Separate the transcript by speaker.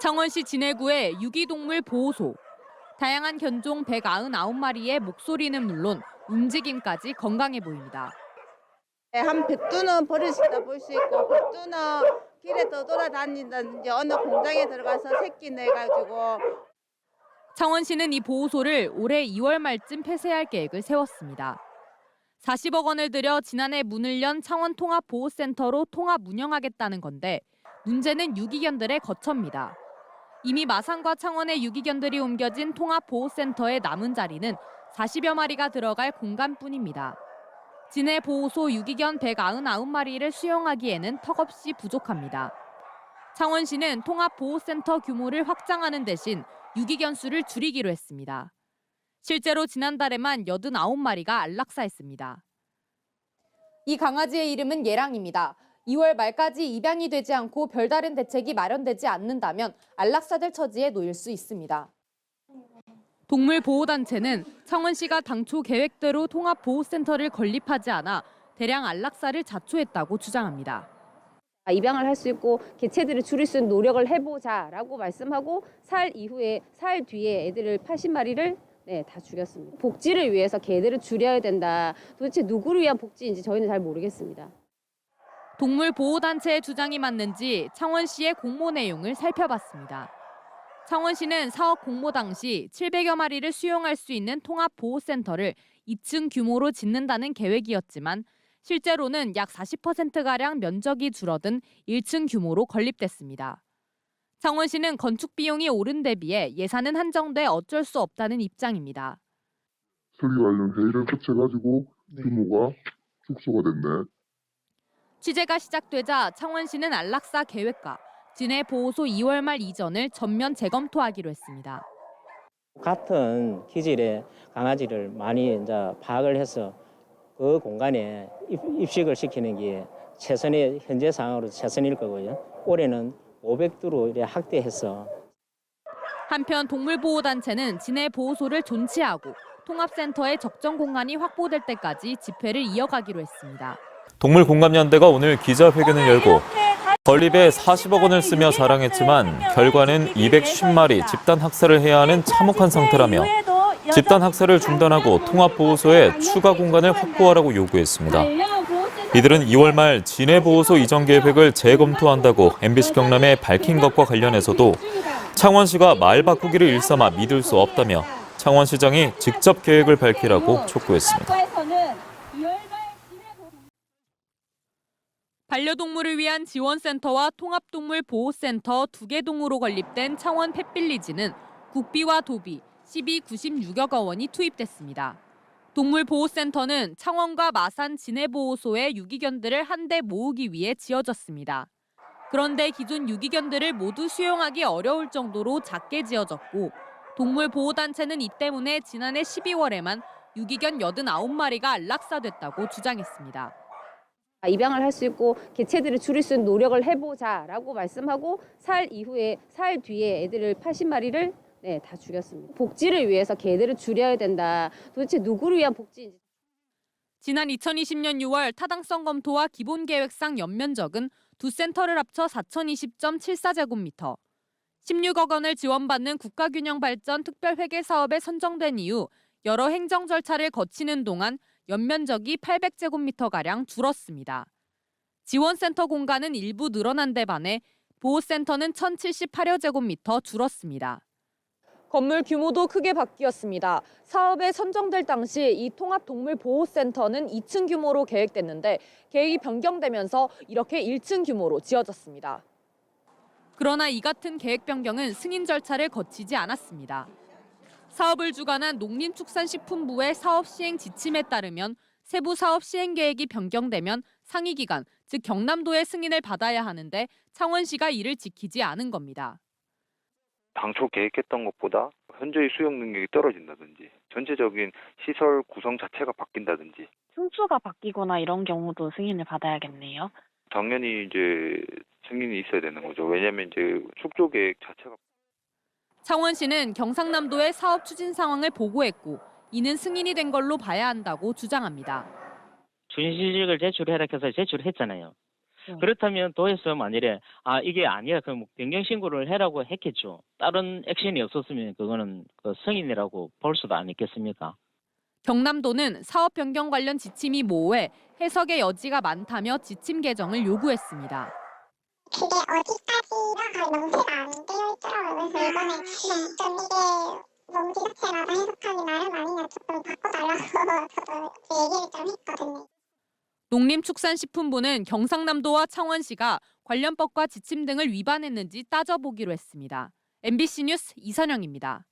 Speaker 1: 창원시 진해구의 유기동물 보호소. 다양한 견종 199마리의 목소리는 물론 움직임까지 건강해 보입니다.
Speaker 2: 한 백두는 버릇이다 볼 수 있고, 백두는 길에 떠돌아다닌다든지 어느 공장에 들어가서 새끼 내가지고.
Speaker 1: 창원시는 이 보호소를 올해 2월 말쯤 폐쇄할 계획을 세웠습니다. 40억 원을 들여 지난해 문을 연 창원통합보호센터로 통합 운영하겠다는 건데 문제는 유기견들의 거처입니다. 이미 마산과 창원의 유기견들이 옮겨진 통합보호센터의 남은 자리는 40여 마리가 들어갈 공간뿐입니다. 진해 보호소 유기견 199마리를 수용하기에는 턱없이 부족합니다. 창원시는 통합보호센터 규모를 확장하는 대신 유기견 수를 줄이기로 했습니다. 실제로 지난달에만 89마리가 안락사했습니다. 이 강아지의 이름은 예랑입니다. 2월 말까지 입양이 되지 않고 별다른 대책이 마련되지 않는다면 안락사될 처지에 놓일 수 있습니다. 동물보호단체는 창원시가 당초 계획대로 통합보호센터를 건립하지 않아 대량 안락사를 자초했다고 주장합니다.
Speaker 3: 입양을 할 수 있고 개체들을 줄일 수 있는 노력을 해보자라고 말씀하고 사흘 뒤에 애들을 80마리를 다 죽였습니다. 복지를 위해서 개들을 줄여야 된다. 도대체 누구를 위한 복지인지 저희는 잘 모르겠습니다.
Speaker 1: 동물보호단체의 주장이 맞는지 창원시의 공모 내용을 살펴봤습니다. 창원시는 사업 공모 당시 700여 마리를 수용할 수 있는 통합보호센터를 2층 규모로 짓는다는 계획이었지만 실제로는 약 40%가량 면적이 줄어든 1층 규모로 건립됐습니다. 창원시는 건축 비용이 오른 데 비해 예산은 한정돼 어쩔 수 없다는 입장입니다.
Speaker 4: 설계 관련 회의를 거쳐가지고 규모가 축소가 됐네.
Speaker 1: 취재가 시작되자 창원시는 안락사 계획과 진해 보호소 2월 말 이전을 전면 재검토하기로 했습니다.
Speaker 5: 같은 기질의 강아지를 많이 이제 파악을 해서 그 공간에 입식을 시키는 게 최선의 현재 상황으로 최선일 거고요. 올해는 500두로 확대해서.
Speaker 1: 한편 동물보호단체는 진해 보호소를 존치하고 통합센터의 적정 공간이 확보될 때까지 집회를 이어가기로 했습니다.
Speaker 6: 동물공감연대가 오늘 기자회견을 열고 건립에 40억 원을 쓰며 자랑했지만 결과는 250마리 집단 학살을 해야 하는 참혹한 상태라며 집단 학살을 중단하고 통합보호소에 추가 공간을 확보하라고 요구했습니다. 이들은 2월 말 진해보호소 이전 계획을 재검토한다고 MBC 경남에 밝힌 것과 관련해서도 창원시가 말 바꾸기를 일삼아 믿을 수 없다며 창원시장이 직접 계획을 밝히라고 촉구했습니다.
Speaker 1: 반려동물을 위한 지원센터와 통합동물보호센터 2개 동으로 건립된 창원 펫빌리지는 국비와 도비 1296억 원이 투입됐습니다. 동물보호센터는 창원과 마산 진해보호소의 유기견들을 한데 모으기 위해 지어졌습니다. 그런데 기존 유기견들을 모두 수용하기 어려울 정도로 작게 지어졌고 동물보호단체는 이 때문에 지난해 12월에만 유기견 89마리가 안락사됐다고 주장했습니다.
Speaker 3: 입양을 할 수 있고 개체들을 줄일 수 있는 노력을 해보자라고 말씀하고 사흘 뒤에 애들을 80마리를 다 죽였습니다. 복지를 위해서 개들을 줄여야 된다. 도대체 누구를 위한 복지인지.
Speaker 1: 지난 2020년 6월 타당성 검토와 기본계획상 연면적은 두 센터를 합쳐 4020.74제곱미터. 16억 원을 지원받는 국가균형발전 특별회계 사업에 선정된 이후 여러 행정 절차를 거치는 동안 연면적이 800제곱미터가량 줄었습니다. 지원센터 공간은 일부 늘어난 데 반해 보호센터는 1078여 제곱미터 줄었습니다. 건물 규모도 크게 바뀌었습니다. 사업에 선정될 당시 이 통합동물보호센터는 2층 규모로 계획됐는데 계획이 변경되면서 이렇게 1층 규모로 지어졌습니다. 그러나 이 같은 계획 변경은 승인 절차를 거치지 않았습니다. 사업을 주관한 농림축산식품부의 사업 시행 지침에 따르면 세부 사업 시행 계획이 변경되면 상위기관, 즉 경남도의 승인을 받아야 하는데 창원시가 이를 지키지 않은 겁니다.
Speaker 7: 당초 계획했던 것보다 현저히 수용 능력이 떨어진다든지 전체적인 시설 구성 자체가 바뀐다든지
Speaker 8: 층수가 바뀌거나 이런 경우도 승인을 받아야겠네요.
Speaker 7: 당연히 이제 승인이 있어야 되는 거죠. 왜냐하면 이제 축조 계획 자체가
Speaker 1: 창원시는 경상남도의 사업 추진 상황을 보고했고 이는 승인이 된 걸로 봐야 한다고 주장합니다.
Speaker 9: 준시직을 제출해라 해서 제출했잖아요.
Speaker 5: 그렇다면 도에서 만일에 이게 아니야 그럼 변경 신고를 해라고 했겠죠. 다른 액션이 없었으면 그거는 그 승인이라고 볼 수도 아니겠습니까?
Speaker 1: 경남도는 사업 변경 관련 지침이 모호해 해석의 여지가 많다며 지침 개정을 요구했습니다.
Speaker 9: 그게 어디까지가 명시가 안 되어 있더라고요. 그래서 이번에 좀 이게 너무 지자체마다 해석하기 나름 아니냐 조금 바꿔달라고 저도 얘기를 좀 했거든요.
Speaker 1: 농림축산식품부는 경상남도와 창원시가 관련 법과 지침 등을 위반했는지 따져보기로 했습니다. MBC 뉴스 이선영입니다.